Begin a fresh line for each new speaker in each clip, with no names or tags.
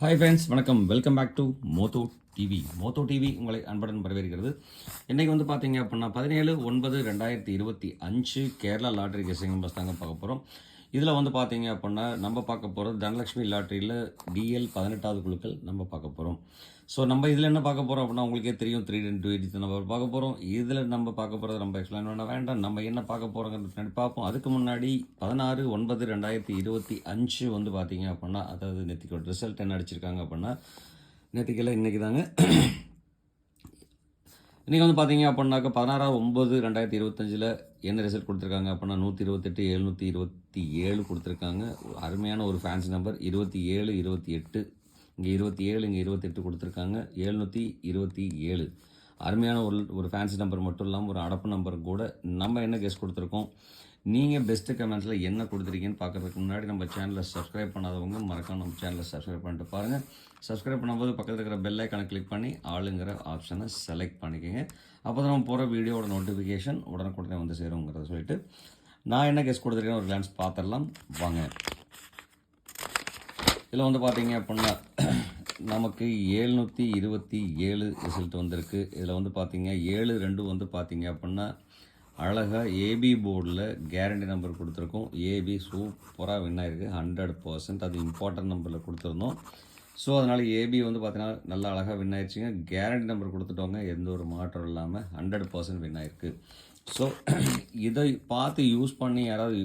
Hi friends, வணக்கம். Welcome back to Moto TV. Moto TV உங்களை அன்புடன் வரவேற்கிறது. இன்றைக்கி வந்து பார்த்தீங்க அப்படின்னா 17/9/2025 கேரளா லாட்ரி கெஸிங் நம்பர்ஸ் தாங்க பார்க்க போகிறோம். இதில் வந்து பார்த்தீங்க அப்படின்னா நம்ம பார்க்க போகிறது தனலட்சுமி லாட்ரியில் DL 18வது குழுக்கள் நம்ம பார்க்க போகிறோம். ஸோ நம்ம இதில் என்ன பார்க்க போகிறோம் அப்படின்னா உங்களுக்கே தெரியும் 3 நம்பர் பார்க்க போகிறோம். இதில் நம்ம பார்க்க போகிறது நம்ம எக்ஸ்பிளைன் பண்ண வேண்டாம். நம்ம என்ன பார்க்க போகிறோங்கிறது பின்னாடி பார்ப்போம். அதுக்கு முன்னாடி 16/9/2025 வந்து பார்த்தீங்க அப்படின்னா, அதாவது நேற்றுக்கு ரிசல்ட் என்ன அடிச்சிருக்காங்க அப்படின்னா, நேற்றுக்கெல்லாம் இன்றைக்கி தாங்க. இன்றைக்கி வந்து பார்த்தீங்க அப்படின்னாக்கா 16/9/2025 என்ன ரிசல்ட் கொடுத்துருக்காங்க அப்படின்னா 128 727 கொடுத்துருக்காங்க. அருமையான ஒரு ஃபேன்சி நம்பர் 27 28 இங்கே 27 இங்கே 28 கொடுத்துருக்காங்க. 727 அருமையான ஒரு ஃபேன்சி நம்பர் மட்டும் இல்லாமல் ஒரு அடப்பு நம்பர் கூட. நம்ம என்ன கெஸ் கொடுத்துருக்கோம், நீங்கள் பெஸ்ட்டு கமெண்ட்ஸில் என்ன கொடுத்துருக்கீங்கன்னு பார்க்குறதுக்கு முன்னாடி நம்ம சேனலை சப்ஸ்கிரைப் பண்ணாதவங்க மறக்காம நம்ம சேனலை சப்ஸ்கிரைப் பண்ணிட்டு பாருங்கள். சப்ஸ்கிரைப் பண்ணும்போது பக்கத்தில் இருக்கிற பெல் ஐக்கானை கிளிக் பண்ணி ஆளுங்கிற ஆப்ஷனை செலக்ட் பண்ணிக்கோங்க. அப்போ தான் நம்ம போகிற வீடியோட நோட்டிஃபிகேஷன் உடனுக்குடனே வந்து சேருங்கிறத சொல்லிட்டு நான் என்ன கெஸ் கொடுத்துருக்கேன்னு ஒரு கிளான்ஸ் பார்த்துடலாம் வாங்க. இதில் வந்து பார்த்தீங்க அப்படின்னா நமக்கு 727 ரிசல்ட் வந்திருக்கு. இதில் வந்து பார்த்தீங்க 7-2 வந்து பார்த்தீங்க அப்படின்னா அழகாக ஏபி போர்டில் கேரண்டி நம்பர் கொடுத்துருக்கோம். ஏபி சூப்பராக வின் ஆகிருக்கு 100%. அது இம்பார்ட்டன்ட் நம்பரில் கொடுத்துருந்தோம். ஸோ அதனால் ஏபி வந்து பார்த்தீங்கன்னா நல்லா அழகாக வின் ஆயிடுச்சுங்க. கேரண்டி நம்பர் கொடுத்துட்டோங்க, எந்த ஒரு மாற்றம் இல்லாமல் 100% வின் ஆயிருக்கு. ஸோ இதை பார்த்து யூஸ் பண்ணி யாராவது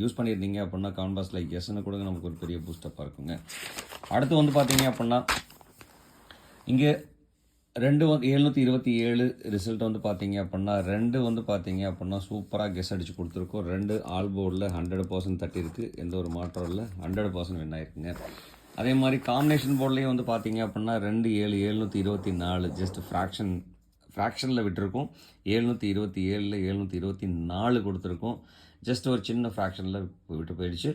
யூஸ் பண்ணியிருந்தீங்க அப்படின்னா கமெண்ட் பாக்ஸில் எஸ்ன்னு கொடுங்க, நமக்கு ஒரு பெரிய பூஸ்டப்பாக இருக்குங்க. அடுத்து வந்து பார்த்தீங்க அப்படின்னா இங்கே 727 ரிசல்ட் வந்து பார்த்தீங்க அப்படின்னா 2 வந்து பார்த்தீங்க அப்படின்னா சூப்பராக கெஸ் அடித்து கொடுத்துருக்கோம். 2 ஆல் போர்டில் 100% தட்டியிருக்கு, எந்த ஒரு மாற்றம் இல்லை, 100% வின் ஆயிருக்குங்க. அதே மாதிரி காம்பினேஷன் போர்ட்லேயும் வந்து பார்த்தீங்க அப்படின்னா 2 7 724 ஜஸ்ட் ஃப்ராக்ஷனில் விட்டுருக்கோம். 727 724 கொடுத்துருக்கோம். ஜஸ்ட் ஒரு சின்ன ஃப்ராக்ஷனில் விட்டு போயிடுச்சு.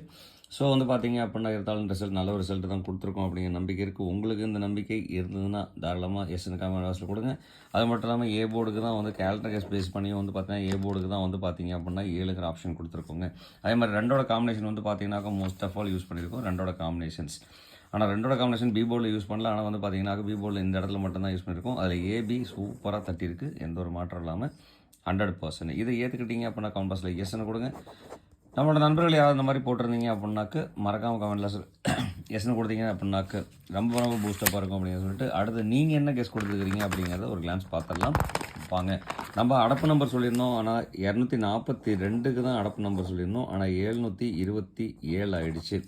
ஸோ வந்து பார்த்தீங்க அப்படின்னா இருந்தாலும் ரிசல்ட் நல்ல ஒரு ரிசல்ட் தான் கொடுத்துருக்கோம் அப்படிங்கிற நம்பிக்கை இருக்குது. உங்களுக்கு இந்த நம்பிக்கை இருந்ததுன்னா தாராளமாக எஸ்ன்னு கமெண்ட் பாக்ஸில் கொடுங்க. அது மட்டும் இல்லாமல் ஏ போர்டுக்கு தான் வந்து கேலண்டர் கெஸ் பேஸ் பண்ணி வந்து பார்த்தீங்கன்னா ஏ போர்டுக்கு தான் வந்து பார்த்தீங்க அப்படின்னா 7ங்கிற ஆப்ஷன் கொடுத்துருக்கோங்க. அதே மாதிரி 2ஓட காம்பினேஷன் வந்து பார்த்தீங்கன்னாக்கா மோஸ்ட் ஆஃப் ஆல் யூஸ் பண்ணியிருக்கோம் 2ஓட காம்பினேஷன்ஸ். ஆனால் 2ஓட காம்பினேஷன் பி போர்டில் யூஸ் பண்ணல. ஆனால் வந்து பார்த்தீங்கன்னாக்கா பி போர்டில் இந்த இடத்துல மட்டும்தான் யூஸ் பண்ணியிருக்கோம். அதில் ஏபி சூப்பராக தட்டியிருக்கு, எந்த ஒரு மாற்றம் இல்லாமல் 100%. இதை ஏற்றுக்கிட்டீங்க அப்படின்னா கமெண்ட் பாக்ஸில் எஸ்ன்னு கொடுங்க. நம்மளோட நண்பர்கள் யாராவது இந்த மாதிரி போட்டிருந்தீங்க அப்படின்னாக்கு மறக்காமல் கமெண்ட்டில் எஸ்ன்னு கொடுத்தீங்க அப்படின்னாக்கு ரொம்ப பூஸ்டப்பாக இருக்கும் அப்படின்னு சொல்லிட்டு அடுத்து நீங்கள் என்ன கெஸ் கொடுத்துருக்கிறீங்க அப்படிங்கிறத ஒரு கிளான்ஸ் பார்த்துடலாம் வாங்க. நம்ம அடப்பு நம்பர் சொல்லியிருந்தோம், ஆனால் 242க்கு தான் அடப்பு நம்பர் சொல்லியிருந்தோம். ஆனால் 727 ஆகிடுச்சு.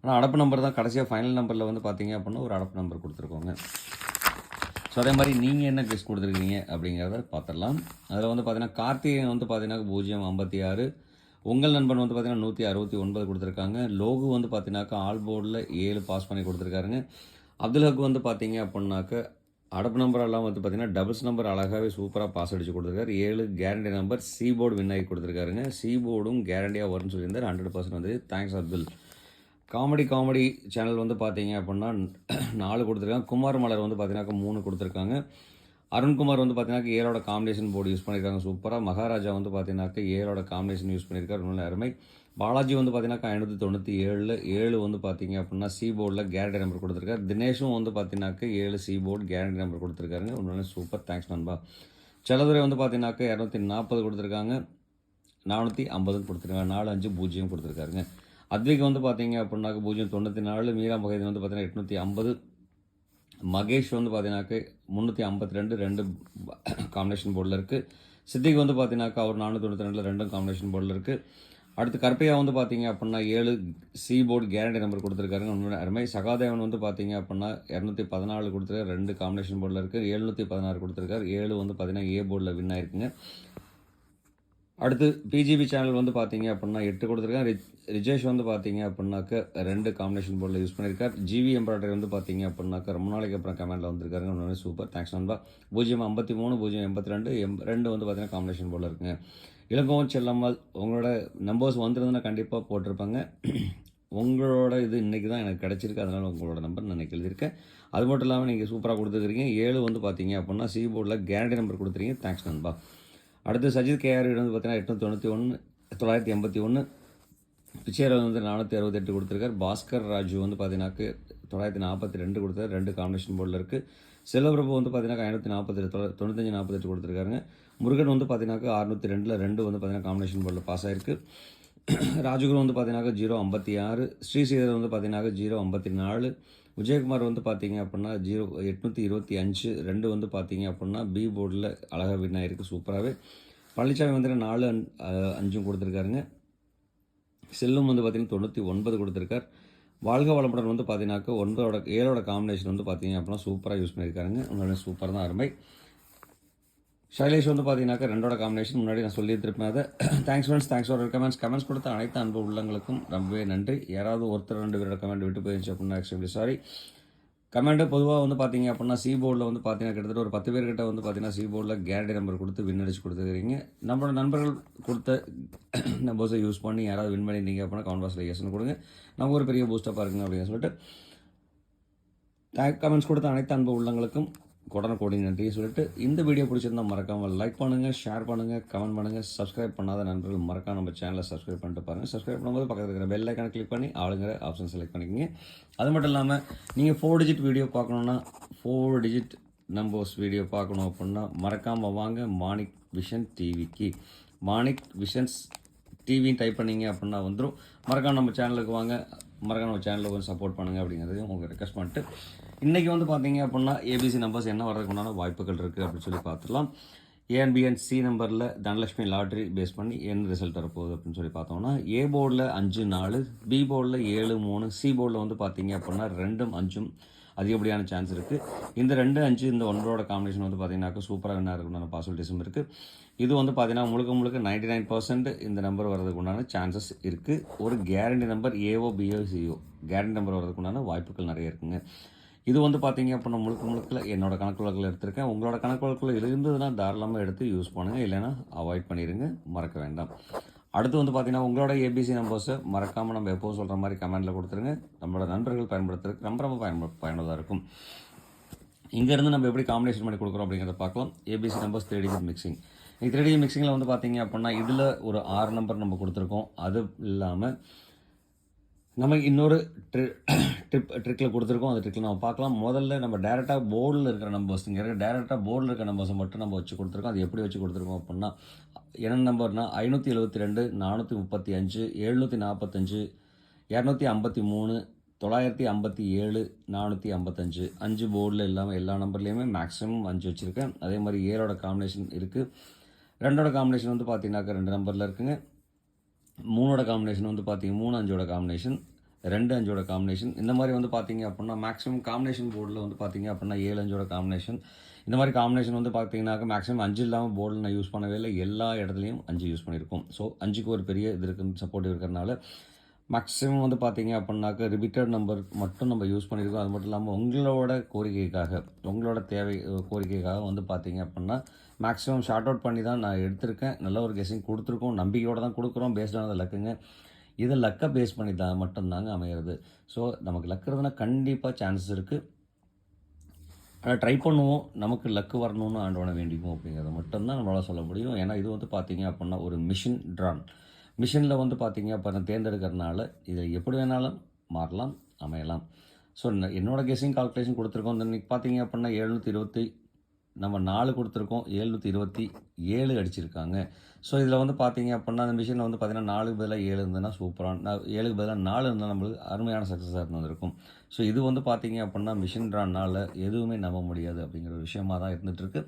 ஆனால் அடப்பு நம்பர் தான் கடைசியாக ஃபைனல் நம்பரில் வந்து பார்த்தீங்க அப்படின்னா ஒரு அடப்பு நம்பர் கொடுத்துருக்கோங்க. ஸோ அதே மாதிரி நீங்கள் என்ன கெஸ் கொடுத்துருக்கீங்க அப்படிங்கிறத பார்த்துடலாம். அதில் வந்து பார்த்தீங்கன்னா கார்த்திகேயன் வந்து பார்த்தீங்கன்னா 056, உங்கள் நண்பன் வந்து பார்த்தீங்கன்னா 169 கொடுத்துருக்காங்க. லோகு வந்து பார்த்தீங்கன்னாக்கா ஆல் போர்டில் 7 பாஸ் பண்ணி கொடுத்துருக்காருங்க. அப்துல் ஹக் வந்து பார்த்தீங்க அப்படின்னாக்க அடப்பு நம்பர் எல்லாம் வந்து பார்த்தீங்கன்னா டபுள்ஸ் நம்பர் அழகாகவே சூப்பராக பாஸ் அடித்து கொடுத்துருக்காரு. 7 guarantee number C board win ஆகி கொடுத்துருக்காருங்க. சி போர்டும் கேரண்டியாக வரும்னு சொல்லியிருந்தார். 100% வந்து தேங்க்ஸ் அப்துல். காமெடி சேனல் வந்து பார்த்தீங்க அப்படின்னா 4 கொடுத்துருக்காங்க. குமார் மலர் வந்து பார்த்தீங்கன்னாக்கா 3 கொடுத்துருக்காங்க. அருண்குமார் வந்து பார்த்தீங்கன்னா 7ஓட காம்பினேஷன் போர்டு யூஸ் பண்ணியிருக்காங்க சூப்பராக. மகாராஜா வந்து பார்த்தீங்கன்னாக்கா 7ஓட காம்பினேஷன் யூஸ் பண்ணியிருக்காரு, நல்ல அருமை. பாலாஜி வந்து பார்த்தீங்கன்னாக்கா 597 7 வந்து பார்த்தீங்க அப்படின்னா சி போர்டில் கேரண்டி நம்பர் கொடுத்துருக்காரு. தினேஷும் வந்து பார்த்தீங்கன்னாக்கா 7 சி போர்டு கேரண்டி நம்பர் கொடுத்துருக்காருங்க, ஒன்று சூப்பர் தேங்க்ஸ் நண்பா. செல்லதுரை வந்து பார்த்தீங்கன்னாக்கா 240 கொடுத்துருக்காங்க, 450 கொடுத்துருக்காங்க, 45 கொடுத்துருக்காருங்க. அத்விக் வந்து பார்த்தீங்க அப்படின்னாக்க 094, மீரா மகேதன் வந்து பார்த்தீங்கன்னா 850, மகேஷ் வந்து பார்த்தீங்கன்னாக்க 352 2 காம்பினேஷன் போர்டில் இருக்குது. சித்திக் வந்து பார்த்தீங்கன்னாக்கா அவர் 492 2 காம்பினேஷன் போர்டில் இருக்குது. அடுத்து கற்பையா வந்து பார்த்தீங்க அப்படின்னா 7 சி போர்டு கேரண்டி நம்பர் கொடுத்துருக்காருங்க, உண்மையான அருமை. சகாதேவன் வந்து பார்த்தீங்க அப்படின்னா 214 கொடுத்துருக்காரு, 2 காம்பினேஷன் போர்டில் இருக்குது. 716 கொடுத்துருக்காரு, 7 வந்து பார்த்தீங்கன்னா ஏ போர்டில் வின் ஆயிருக்குங்க. அடுத்து பிஜிபி சேனல் வந்து பார்த்தீங்க அப்படின்னா 8 கொடுத்துருக்காங்க. ரிஜேஷ் வந்து பார்த்தீங்க அப்படின்னாக்க 2 காம்பினேஷன் போர்டில் யூஸ் பண்ணியிருக்கார். ஜிவி எம்ப்ராய்டரி வந்து பார்த்தீங்க அப்படின்னாக்க ரொம்ப நாளைக்கு அப்புறம் கமெண்டில் வந்திருக்காருங்க, ஒன்று சூப்பர் தேங்க்ஸ் நண்பா. 053 082 2 வந்து பார்த்தீங்கன்னா காம்பினேஷன் போர்டில் இருக்குங்க. இளங்கோவன் செல்லம்மாள் உங்களோட நம்பர்ஸ் வந்துருந்துன்னா கண்டிப்பாக போட்டிருப்பாங்க. உங்களோட இது இன்றைக்கி தான் எனக்கு கிடச்சிருக்கு, அதனால் உங்களோட நம்பர் நான் இன்றைக்கி எழுதியிருக்கேன். அது மட்டும் இல்லாமல் நீங்கள் சூப்பராக கொடுத்துருக்கீங்க. 7 வந்து பார்த்தீங்க அப்படின்னா சி போர்டில் கேரண்டி நம்பர் கொடுத்துருக்கீங்க, தேங்க்ஸ் நண்பா. அடுத்து சஜித் கேஆர் வந்து பார்த்தீங்கன்னா 891 981 பிச்சையர் வந்து 468 கொடுத்துருக்காரு. பாஸ்கர் ராஜு வந்து பார்த்தீங்கன்னாக்கு 942 கொடுத்தாரு. 2 காம்பினேஷன் போர்டில் இருக்குது. செல்வபிரபு வந்து பார்த்தீங்கன்னா 540 95 48 கொடுத்துருக்காருங்க. முருகன் வந்து பார்த்தீங்கன்னாக்கா 602 2 வந்து பார்த்தீங்கன்னா காம்பினேஷன் போர்டில் பாஸ் ஆயிருக்கு. ராஜகுரு வந்து பார்த்தீங்கன்னாக்கா 056, ஸ்ரீசேகர் வந்து பார்த்தீங்கன்னாக்கா 054, விஜயகுமார் வந்து பார்த்தீங்க அப்படின்னா 825 2 வந்து பார்த்தீங்க அப்படின்னா பி போர்டில் அழகாக வின் ஆகிருக்கு சூப்பராகவே. பழனிசாமி வந்து 4 5 கொடுத்துருக்காருங்க. செல்லும் வந்து பார்த்தீங்கன்னா 99 கொடுத்துருக்கார். வாழ்க வளமுடன் வந்து பார்த்தீங்கன்னாக்கா 7 காம்பினேஷன் வந்து பார்த்தீங்க அப்படின்னா சூப்பராக யூஸ் பண்ணியிருக்காருங்க. உங்களுடைய சூப்பர் தான் அருமை. ஷைலேஷ் வந்து பார்த்தீங்கன்னாக்கா 2 காம்பினேஷன் முன்னாடி நான் சொல்லியிருந்திருப்பேன் அதை. Thanks friends, thanks for comments கொடுத்த அனைத்து அன்பு உள்ளங்களுக்கும் ரொம்பவே நன்றி. யாராவது ஒருத்தர் 2 பேரோட கமெண்ட் விட்டு போயிடுச்சு அப்படின்னா எக்ஸ்ட்ரீம்லி சாரி. கமெண்ட்டு பொதுவாக வந்து பார்த்தீங்க அப்படின்னா சி போர்டில் வந்து பார்த்தீங்கன்னா கிட்டத்தட்ட ஒரு 10 பேர்கிட்ட வந்து பார்த்தீங்கன்னா சி போர்டில் கேரண்டி நம்பர் கொடுத்து வின் அடிச்சு கொடுத்துருக்கீங்க. நம்மளோட நண்பர்கள் கொடுத்த நம்பர்ஸை யூஸ் பண்ணி யாராவது வின் பண்ணியிருந்தீங்க அப்படின்னா கமெண்ட் பாக்ஸில் எஸ்ன்னு கொடுங்க. நமக்கு ஒரு பெரிய பூஸ்டப்பாக இருக்குங்க அப்படின்னு சொல்லிட்டு கமெண்ட்ஸ் கொடுத்த அனைத்து அன்பு உள்ளங்களுக்கும் கோடி நன்றி சொல்லிட்டு இந்த வீடியோ பிடிச்சிருந்தால் மறக்காமல் லைக் பண்ணுங்கள், ஷேர் பண்ணுங்கள், கமெண்ட் பண்ணுங்கள். சப்ஸ்கிரைப் பண்ணாத நண்பர்கள் மறக்காம நம்ம சேனலை சப்ஸ்கிரைப் பண்ணிட்டு பாருங்கள். சப்ஸ்கிரைப் பண்ணும்போது பக்கத்தில் இருக்கிற பெல் ஐக்கானை கிளிக் பண்ணி ஆளுங்கிற ஆப்ஷன் செலக்ட் பண்ணிக்கோங்க. அது மட்டும் இல்லாமல் நீங்கள் 4 டிஜிட் வீடியோ பார்க்கணுன்னா 4 டிஜிட் நம்பர்ஸ் வீடியோ பார்க்கணும் அப்படின்னா மறக்காமல் வாங்க மாணிக் விஷன் டிவிக்கு. மாணிக் விஷன்ஸ் டிவின்னு டைப் பண்ணிங்க அப்படின்னா வந்துடும். மறக்காம நம்ம சேனலுக்கு வாங்க, மறக்காம நம்ம சேனலுக்கு கொஞ்சம் சப்போர்ட் பண்ணுங்கள் அப்படிங்கிறதையும் உங்களுக்கு ரெக்வஸ்ட் பண்ணிட்டு இன்றைக்கி வந்து பார்த்தீங்க அப்படின்னா ஏபிசி நம்பர்ஸ் என்ன வர்றதுக்கு உண்டான வாய்ப்புகள் இருக்குது அப்படின்னு சொல்லி பார்த்துக்கலாம். ஏஎன்பிஎன்சி நம்பரில் தனலட்சுமி லாட்ரி பேஸ் பண்ணி என்ன ரிசல்ட் வரப்போகுது அப்படின்னு சொல்லி பார்த்தோம்னா ஏ போர்டில் 5 4, பி போர்டில் 7 3, சி போர்டில் வந்து பார்த்தீங்க அப்படின்னா 2 5 அதிகப்படியான சான்ஸ் இருக்குது. இந்த 2 5 இந்த 9 காம்பினேஷன் வந்து பார்த்தீங்கன்னாக்கா சூப்பராக என்ன இருக்குன்னு பாசிபிலிட்டிஸும் இருக்குது. இது வந்து பார்த்தீங்கன்னா முழுக்க 99% இந்த நம்பர் வர்றதுக்கு உண்டான சான்சஸ் இருக்குது. ஒரு guarantee number AO BO CO guarantee number வர்றதுக்கு உண்டான வாய்ப்புகள் நிறைய இருக்குங்க. இது வந்து பார்த்தீங்க அப்படின்னா முழுக்க என்னோட கணக்கு வழக்கில் எடுத்திருக்கேன். உங்களோட கணக்கு வழக்கில் இருந்ததுன்னா தாராளமாக எடுத்து யூஸ் பண்ணுங்கள், இல்லைன்னா அவாய்ட் பண்ணிடுங்க, மறக்க வேண்டாம். அடுத்து வந்து பார்த்தீங்கன்னா உங்களோட ஏபிசி நம்பர்ஸை மறக்காமல் நம்ம எப்போது சொல்கிற மாதிரி கமெண்டில் கொடுத்துருங்க. நம்மளோட நண்பர்கள் பயன்படுத்துறதுக்கு ரொம்ப பயனுள்ளதாக இருக்கும். இங்கேருந்து நம்ம எப்படி காம்பினேஷன் பண்ணி கொடுக்குறோம் அப்படிங்கிறத பார்க்கலாம். ABC numbers 3 digit mixing. 3 digit மிக்சிங்கில் வந்து பார்த்தீங்க அப்படின்னா இதில் ஒரு 6 நம்பர் நம்ம கொடுத்துருக்கோம். அது இல்லாமல் நம்ம இன்னொரு ட்ரிக்கில் கொடுத்துருக்கோம். அந்த ட்ரிக்கில் நம்ம பார்க்கலாம். முதல்ல நம்ம டேரெக்டாக போர்டில் இருக்கிற நம்பர்ஸ் டேரெக்டாக போர்டில் இருக்கிற நம்பர்ஸை மட்டும் நம்ம வச்சு கொடுத்துருக்கோம். அது எப்படி வச்சு கொடுத்துருக்கோம் அப்படின்னா என்ன நம்பர்னா 572 435 745 253 957 455 5 போர்டில் இல்லாமல் எல்லா நம்பர்லேயுமே மேக்ஸிமம் 5 வச்சுருக்கேன். அதே மாதிரி 7 காம்பினேஷன் இருக்குது. 2 காம்பினேஷன் வந்து பார்த்தீங்கன்னாக்கா 2 நம்பரில் இருக்குங்க. 3 காம்பினேஷன் வந்து பார்த்தீங்க 3 5 காம்பினேஷன், 2 5 காம்பினேஷன். இந்த மாதிரி வந்து பார்த்தீங்க அப்படின்னா மேக்ஸிமம் காம்பினேஷன் போர்டில் வந்து பார்த்தீங்க அப்படின்னா 7 5 காம்பினேஷன். இந்த மாதிரி காம்பினேஷன் வந்து பார்த்தீங்கன்னாக்கா மேக்ஸிமம் 5 இல்லாமல் போர்டில் நான் யூஸ் பண்ணவே இல்லை. எல்லா இடத்துலையும் 5 யூஸ் பண்ணியிருக்கோம். ஸோ 5க்கு ஒரு பெரிய இது இருக்குன்னு சப்போர்ட்டிவ் இருக்கிறதுனால மேக்ஸிமம் வந்து பார்த்தீங்க அப்படின்னாக்கா ரிப்பீட்டட் நம்பர் மட்டும் நம்ம யூஸ் பண்ணியிருக்கோம். அது மட்டும் இல்லாமல் உங்களோட கோரிக்கைக்காக உங்களோட கோரிக்கைக்காக வந்து பார்த்தீங்க அப்படின்னா மேக்ஸிமம் ஷார்ட் அவுட் பண்ணி தான் நான் எடுத்திருக்கேன். நல்ல ஒரு கெஸிங் கொடுத்துருக்கோம், நம்பிக்கையோடு தான் கொடுக்குறோம். பேஸ்டானது லக்குங்க. இதை லக்கை பேஸ் பண்ணி தான் மட்டும்தாங்க அமையிறது. ஸோ நமக்கு லக்குறதுனா கண்டிப்பாக சான்சஸ் இருக்குது. ஆனால் ட்ரை பண்ணுவோம், நமக்கு லக்கு வரணும்னு ஆண்டவனை வேண்டிக்குவோம் அப்படிங்கிறத மட்டும்தான் நம்மளால் சொல்ல முடியும். ஏன்னா இது வந்து பார்த்தீங்க அப்படின்னா ஒரு மிஷின் ட்ரான். மிஷினில் வந்து பார்த்தீங்க அப்படின்னா தேர்ந்தெடுக்கிறதுனால இதில் எப்படி வேணாலும் மாறலாம், அமையலாம். ஸோ என்னோடய கெஸிங் கால்குலேஷன் கொடுத்துருக்கோம். இன்றைக்கி பார்த்தீங்க அப்படின்னா 720 நம்ம 4 கொடுத்துருக்கோம், 727 அடிச்சிருக்காங்க. ஸோ இதில் வந்து பார்த்தீங்க அப்படின்னா அந்த மிஷினில் வந்து பார்த்தீங்கன்னா 4க்கு பதிலாக 7 இருந்ததுன்னா சூப்பரான 7க்கு பதிலாக 4 இருந்தால் நம்மளுக்கு அருமையான சக்ஸஸாக இருந்திருக்கும். ஸோ இது வந்து பார்த்தீங்க அப்படின்னா மிஷின் ட்ரானால் எதுவுமே நம்ப முடியாது அப்படிங்கிற ஒரு விஷயமாக தான் இருந்துகிட்ருக்கு.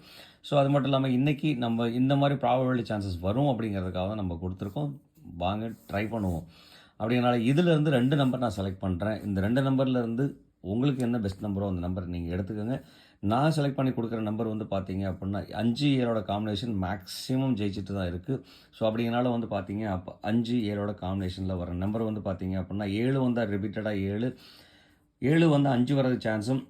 ஸோ அது மட்டும் இல்லாமல் இன்றைக்கி நம்ம இந்த மாதிரி ப்ராபபிலிட்டி சான்சஸ் வரும் அப்படிங்கிறதுக்காக தான் நம்ம கொடுத்துருக்கோம். வாங்க ட்ரை பண்ணுவோம். அப்படிங்கிறனால இதிலேருந்து 2 நம்பர் நான் செலக்ட் பண்ணுறேன். இந்த 2 நம்பர்லேருந்து உங்களுக்கு என்ன பெஸ்ட் நம்பரோ அந்த நம்பர் நீங்கள் எடுத்துக்கோங்க. நான் செலக்ட் பண்ணி கொடுக்குற நம்பர் வந்து பார்த்தீங்க அப்படின்னா 5 7 காம்பினேஷன் மேக்ஸிமம் ஜெயிச்சுட்டு தான் இருக்குது. ஸோ அப்படிங்கிறனால வந்து பார்த்தீங்க அப்போ 5 7 காம்பினேஷனில் வர நம்பர் வந்து பார்த்தீங்க அப்படின்னா 7 வந்தால் ரிப்பீட்டடாக 7 வந்து 5 வரது சான்ஸும்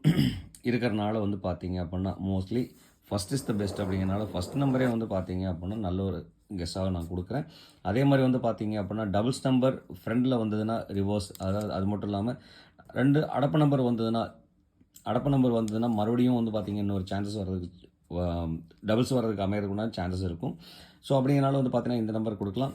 இருக்கிறனால வந்து பார்த்தீங்க அப்படின்னா mostly first is the best அப்படிங்கிறனால ஃபஸ்ட் நம்பரே வந்து பார்த்தீங்க அப்படின்னா நல்ல ஒரு கெஸ்ஸாக நான் கொடுக்குறேன். அதே மாதிரி வந்து பார்த்தீங்க அப்படின்னா டபுள்ஸ் நம்பர் ஃப்ரெண்டில் வந்ததுன்னா ரிவர்ஸ், அதாவது அது மட்டும் இல்லாமல் 2 அடப்பு நம்பர் வந்ததுன்னா மறுபடியும் வந்து பார்த்திங்க இன்னொரு சான்சஸ் வர்றதுக்கு டபுள்ஸ் வர்றதுக்கு அமையறதுக்குன்னா சான்சஸ் இருக்கும். ஸோ அப்படிங்கிறனால வந்து பார்த்திங்கன்னா இந்த நம்பர் கொடுக்கலாம்.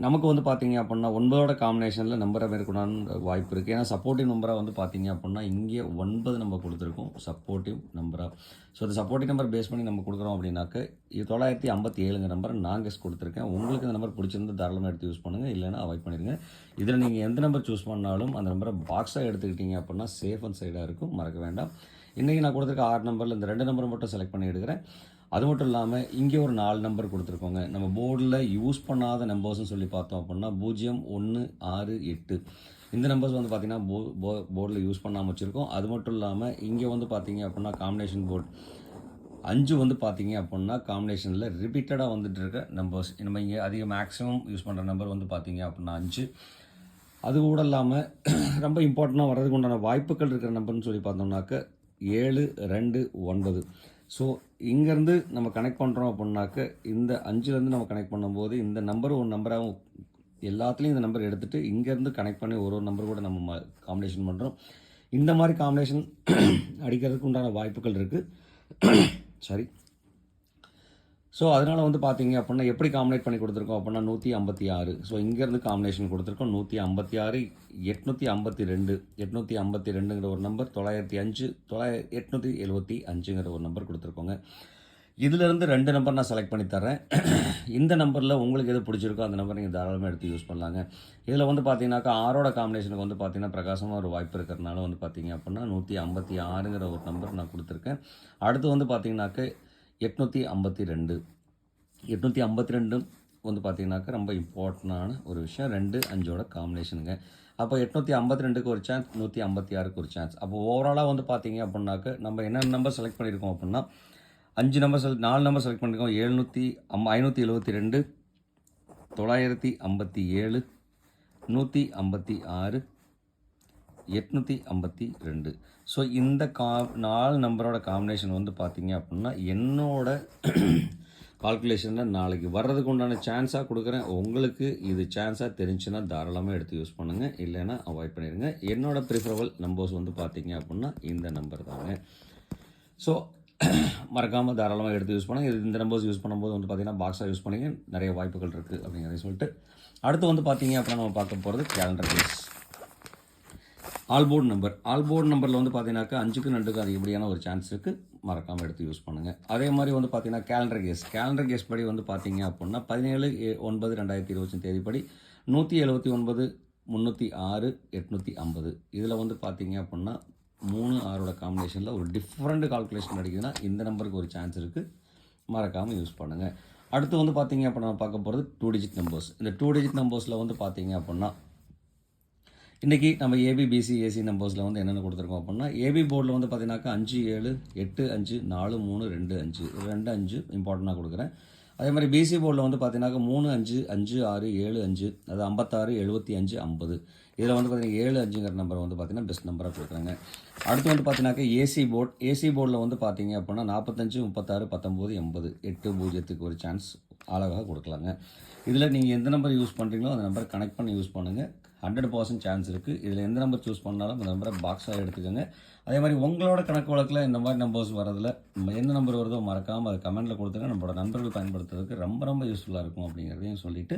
நமக்கு வந்து பார்த்தீங்க அப்படின்னா 9ஓட காம்பினேஷனில் நம்பரை மேற்கொண்டான வாய்ப்பு இருக்குது. ஏன்னா சப்போர்ட்டிவ் நம்பராக வந்து பார்த்தீங்க அப்படின்னா இங்கே 9 நம்ம கொடுத்துருக்கோம் சப்போர்ட்டிவ் நம்பராக. ஸோ இந்த சப்போர்ட்டிவ் நம்பர் பேஸ் பண்ணி நம்ம கொடுக்குறோம் அப்படின்னாக்க 957 நம்பரை நான் கெஸ் கொடுத்துருக்கேன். உங்களுக்கு இந்த நம்பர் பிடிச்சிருந்து தாராளமாக எடுத்து யூஸ் பண்ணுங்கள், இல்லைன்னா அவாய்ட் பண்ணிடுங்க. இதில் நீங்கள் எந்த நம்பர் சூஸ் பண்ணாலும் அந்த நம்பரை பாக்ஸாக எடுத்துக்கிட்டீங்க அப்படின்னா சேஃப் அண்ட் சைடாக இருக்கும், மறக்க வேண்டாம். இன்றைக்கி நான் கொடுத்துருக்க 6 நம்பரில் இந்த 2 நம்பரை மட்டும் செலக்ட் பண்ணி எடுக்கிறேன். அது மட்டும் இல்லாமல் இங்கே ஒரு 4 நம்பர் கொடுத்துருக்கோங்க. நம்ம போர்டில் யூஸ் பண்ணாத நம்பர்ஸ்னு சொல்லி பார்த்தோம் அப்படின்னா 0, 1, 6, 8 இந்த நம்பர்ஸ் வந்து பார்த்திங்கன்னா போர்டில் யூஸ் பண்ணாமல் வச்சுருக்கோம். அது மட்டும் இல்லாமல் இங்கே வந்து பார்த்திங்க அப்படின்னா காம்பினேஷன் போர்டு 5 வந்து பார்த்திங்க அப்படின்னா காம்பினேஷனில் ரிப்பீட்டடாக வந்துட்டு இருக்க நம்பர்ஸ். நம்ம இங்கே அதிக மேக்ஸிமம் யூஸ் பண்ணுற நம்பர் வந்து பார்த்திங்க அப்படின்னா 5. அது கூட இல்லாமல் ரொம்ப இம்பார்ட்டண்ட்டாக வர்றதுக்கு உண்டான வாய்ப்புகள் இருக்கிற நம்பர்னு சொல்லி பார்த்தோம்னாக்க 7, 2, 9. ஸோ இங்கேருந்து நம்ம கனெக்ட் பண்ணுறோம் அப்படின்னாக்க இந்த 5லேருந்து நம்ம கனெக்ட் பண்ணும்போது இந்த நம்பர் ஒரு நம்பராகவும் எல்லாத்துலேயும் இந்த நம்பர் எடுத்துகிட்டு இங்கேருந்து கனெக்ட் பண்ணி ஒரு நம்பர் கூட நம்ம காம்பினேஷன் பண்ணுறோம். இந்த மாதிரி காம்பினேஷன் அடிக்கிறதுக்கு உண்டான வாய்ப்புகள் இருக்குது. சரி, ஸோ அதனால் வந்து பார்த்தீங்க அப்படின்னா எப்படி காம்பினேட் பண்ணி கொடுத்துருக்கோம் அப்படின்னா 156. ஸோ இங்கேருந்து காம்பினேஷன் கொடுத்துருக்கோம் 156, 852, 852ங்கிற ஒரு நம்பர், 905, 875ங்கிற ஒரு நம்பர் கொடுத்துருக்கோங்க. இதிலேருந்து 2 நம்பர் நான் செலக்ட் பண்ணி தரேன். இந்த நம்பரில் உங்களுக்கு எது பிடிச்சிருக்கோ அந்த நம்பர் நீங்கள் தாராளமாக எடுத்து யூஸ் பண்ணலாங்க. இதில் வந்து பார்த்தீங்கன்னாக்கா 6ஓட காம்பினேஷனுக்கு வந்து பார்த்தீங்கன்னா பிரகாசமாக ஒரு வாய்ப்பு இருக்கிறதுனால வந்து பார்த்தீங்க அப்படின்னா 156ங்கிற ஒரு நம்பர் நான் கொடுத்துருக்கேன். அடுத்து வந்து பார்த்தீங்கன்னாக்க 852 வந்து பார்த்தீங்கன்னாக்கா ரொம்ப இம்பார்ட்டண்டான ஒரு விஷயம். 2, 5ஓட காம்பினேஷனுங்க. அப்போ 852க்கு ஒரு சான்ஸ், 156க்கு ஒரு சான்ஸ். அப்போ ஓவராலாக வந்து பார்த்தீங்க அப்படின்னாக்க நம்ம என்ன நம்பர் செலக்ட் பண்ணியிருக்கோம் அப்படின்னா 4 நம்பர் செலக்ட் பண்ணியிருக்கோம். 572, 957, 156, 852. ஸோ இந்த 4 நம்பரோட காம்பினேஷன் வந்து பார்த்தீங்க அப்படின்னா என்னோட கால்குலேஷனில் நாளைக்கு வர்றதுக்கு உண்டான சான்ஸாக கொடுக்குறேன். உங்களுக்கு இது சான்ஸாக தெரிஞ்சுன்னா தாராளமாக எடுத்து யூஸ் பண்ணுங்கள், இல்லைன்னா அவாய்ட் பண்ணிடுங்க. என்னோடய ப்ரிஃபரபிள் நம்பர்ஸ் வந்து பார்த்தீங்க அப்படின்னா இந்த நம்பர் தாங்க. ஸோ மறக்காமல் தாராளமாக எடுத்து யூஸ் பண்ணுங்கள். இந்த நம்பர்ஸ் யூஸ் பண்ணும்போது வந்து பார்த்தீங்கன்னா பாக்ஸாக யூஸ் பண்ணிங்க, நிறைய வாய்ப்புகள் இருக்குது அப்படிங்கிறத சொல்லிட்டு அடுத்து வந்து பார்த்தீங்க அப்படின்னா நம்ம பார்க்க போகிறது கேலண்டர் கேஸ். ஆல்போர்ட் நம்பரில் வந்து பார்த்தீங்கன்னாக்கா 5க்கு 2க்கு அதிகப்படியான ஒரு சான்ஸ் இருக்குது, மறக்காமல் எடுத்து யூஸ் பண்ணுங்கள். அதே மாதிரி வந்து பார்த்தீங்கன்னா கேலண்டர் கேஸ் படி வந்து பார்த்தீங்க அப்படின்னா 17/9/2020 தேதிப்படி 179, 306, 850 இதில் வந்து பார்த்தீங்க அப்படின்னா 3, 6ஓட காம்பினேஷனில் ஒரு டிஃப்ரெண்ட் கால்குலேஷன் அடிக்குதுன்னா இந்த நம்பருக்கு ஒரு சான்ஸ் இருக்குது, மறக்காமல் யூஸ் பண்ணுங்கள். அடுத்து வந்து பார்த்தீங்க அப்படின்னா பார்க்க போகிறது 2 டிஜிட் நம்பர்ஸ். இந்த 2 டிஜிட் நம்பர்ஸில் வந்து பார்த்தீங்க அப்படின்னா இன்றைக்கி நம்ம ஏபி, பிசி, ஏசி நம்பர்ஸில் வந்து என்னென்ன கொடுத்துருக்கோம் அப்படின்னா ஏபி போர்டில் வந்து பார்த்தீங்கன்னாக்கா 5, 7, 8, 5, 4, 3, 2, 5 2, 5 இம்பார்ட்டண்ட்டாக கொடுக்குறேன். அதே மாதிரி பிசி போர்டில் வந்து பார்த்தீங்கன்னாக்கா 3, 5, 5, 6, 7, 5 அது 56, 75, 50 இதில் வந்து பார்த்தீங்கன்னா 7, 5ங்கிற நம்பர் வந்து பார்த்தீங்கன்னா பெஸ்ட் நம்பராக கொடுக்குறாங்க. அடுத்து வந்து பார்த்தீங்கன்னாக்கா ஏசி போர்டில் வந்து பார்த்தீங்க அப்படின்னா 45, 36, 19, 80 8, 0க்கு ஒரு சான்ஸ் அழகாக கொடுக்கலாங்க. இதில் நீங்கள் எந்த நம்பர் யூஸ் பண்ணுறீங்களோ அந்த நம்பர் கனெக்ட் பண்ணி யூஸ் பண்ணுங்கள், 100% சான்ஸ் இருக்குது. இதில் எந்த நம்பர் சூஸ் பண்ணாலும் அந்த நம்பரை பாக்ஸாக எடுத்துக்கோங்க. அதே மாதிரி உங்களோட கணக்கு வழக்கில் இந்த மாதிரி நம்பர்ஸ் வரதில் என்ன நம்பர் வருதோ மறக்காமல் அதை கமெண்ட்டில் கொடுத்துங்க, நம்மளோட நண்பர்கள் பயன்படுத்துறதுக்கு ரொம்ப யூஸ்ஃபுல்லாக இருக்கும் அப்படிங்கிறதையும் சொல்லிவிட்டு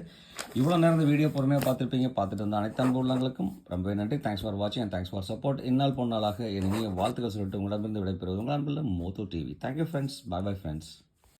இவ்வளோ நேரம் இந்த வீடியோ பொறுமையாக பார்த்துட்டு இருந்த அனைத்து அன்பு உள்ளவங்களுக்கும் ரொம்பவே நன்றி. தேங்க்ஸ் ஃபார் வாட்சிங் அண்ட் தேங்க்ஸ் ஃபார் சப்போர்ட். இந்நாள் பொன்னாளாக என்னைய வாழ்த்துக்கள் சொல்லிட்டு உங்களிடமிருந்து விடைபெறுவது உங்கள் அன்பில் மோத்து TV. Thank you friends. Bye friends.